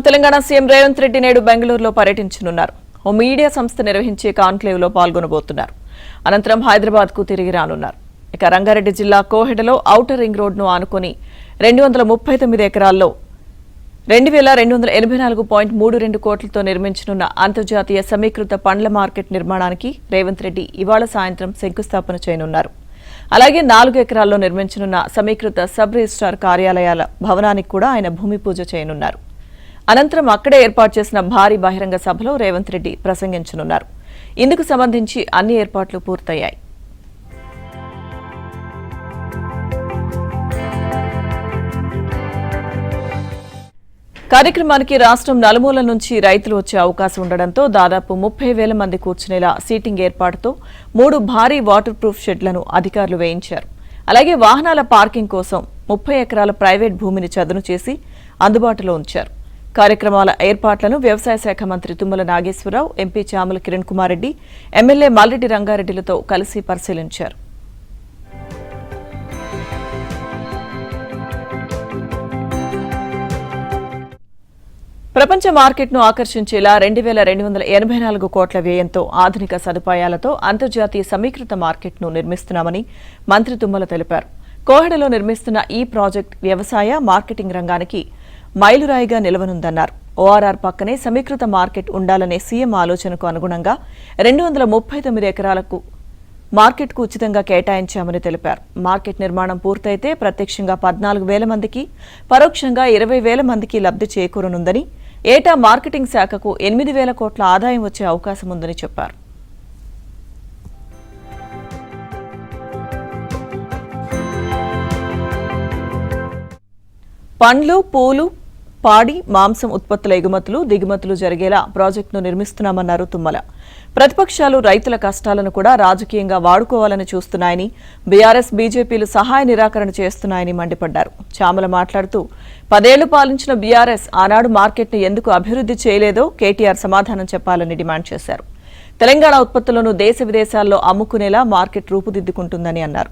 Telangana CM Revanth Reddy నేడు బెంగళూరులో పర్యటించనున్నారు. ఓ మీడియా సంస్థ నిర్వహించే కాన్క్లేవ్ లో పాల్గొనబోతున్నారు. అనంతరం హైదరాబాద్ కు తిరిగి రానున్నారు. ఇక రంగారెడ్డి జిల్లా కోహెడలో ఔటర్ రింగ్ రోడ్ ను ఆనుకొని 239 ఎకరాల్లో 2284.32 కోట్లతో నిర్మించనున్న అంతర్జాతీయ సమీకృత పండ్ల మార్కెట్ నిర్మాణానికి రేవంత్ రెడ్డి ఇవాళ సాయంత్రం శంకుస్థాపన చేయనున్నారు. అలాగే 4 ఎకరాల్లో నిర్మించనున్న సమీకృత సబ్ రిజిస్ట్రార్ కార్యాలయాల భవనానికి కూడా ఆయన భూమి పూజ చేయనున్నారు. అనంతరం అక్కడే ఏర్పాటు చేసిన భారీ బహిరంగ సభలో రేవంత్ రెడ్డి ప్రసంగించనున్నారు. ఇందుకు సంబంధించి అన్ని ఏర్పాట్లు పూర్తయ్యాయి. కార్యక్రమానికి రాష్ట్రం నలుమూలల నుంచి రైతులు వచ్చే అవకాశం ఉండడంతో దాదాపు 30,000 మంది కూర్చునేలా సీటింగ్ ఏర్పాటుతో 3 భారీ వాటర్ ప్రూఫ్ షెడ్లను అధికారులు వేయించారు. అలాగే వాహనాల పార్కింగ్ కోసం 30 ఎకరాల ప్రైవేట్ భూమిని చదును చేసి అందుబాటులో ఉంచారు. కార్యక్రమాల ఏర్పాట్లను వ్యవసాయ శాఖ మంత్రి తుమ్మల నాగేశ్వరరావు, ఎంపీ చామల కిరణ్ కుమార్ రెడ్డి, ఎమ్మెల్యే మల్రెడ్డి రంగారెడ్డిలతో కలిసి పరిశీలించారు. ప్రపంచ మార్కెట్ను ఆకర్షించేలా 2284 కోట్ల వ్యయంతో ఆధునిక సదుపాయాలతో అంతర్జాతీయ సమీకృత మార్కెట్ను నిర్మిస్తున్నామని మంత్రి తుమ్మల తెలిపారు. కోహెడలో నిర్మిస్తున్న ఈ ప్రాజెక్ట్ వ్యవసాయ, మార్కెటింగ్ రంగానికి మైలురాయిగా నిలవనుందన్నారు. ఓఆర్ఆర్ పక్కనే సమీకృత మార్కెట్ ఉండాలనే సీఎం ఆలోచనకు అనుగుణంగా 239 ఎకరాలకు మార్కెట్కు ఉచితంగా కేటాయించామని తెలిపారు. మార్కెట్ నిర్మాణం పూర్తయితే ప్రత్యక్షంగా 14,000 మందికి, పరోక్షంగా 20,000 మందికి లబ్ధి చేకూరనుందని, ఏటా మార్కెటింగ్ శాఖకు 8,000 కోట్ల ఆదాయం వచ్చే అవకాశం ఉందని చెప్పారు. పండ్లు, పూలు, పాడి, మాంసం ఉత్పత్తుల ఎగుమతులు, దిగుమతులు జరిగేలా ప్రాజెక్టును నిర్మిస్తున్నామన్నారు తుమ్మల. ప్రతిపక్షాలు రైతుల కష్టాలను కూడా రాజకీయంగా వాడుకోవాలని చూస్తున్నాయని, బీఆర్ఎస్, బీజేపీలు సహాయ నిరాకరణ చేస్తున్నాయని మండిపడ్డారు. చామల మాట్లాడుతూ 10 ఏళ్లు పాలించిన బీఆర్ఎస్ ఆనాడు మార్కెట్ను ఎందుకు అభివృద్ధి చేయలేదో కేటీఆర్ సమాధానం చెప్పాలని డిమాండ్ చేశారు. తెలంగాణ ఉత్పత్తులను దేశ విదేశాల్లో అమ్ముకునేలా మార్కెట్ రూపుదిద్దుకుంటుందని అన్నారు.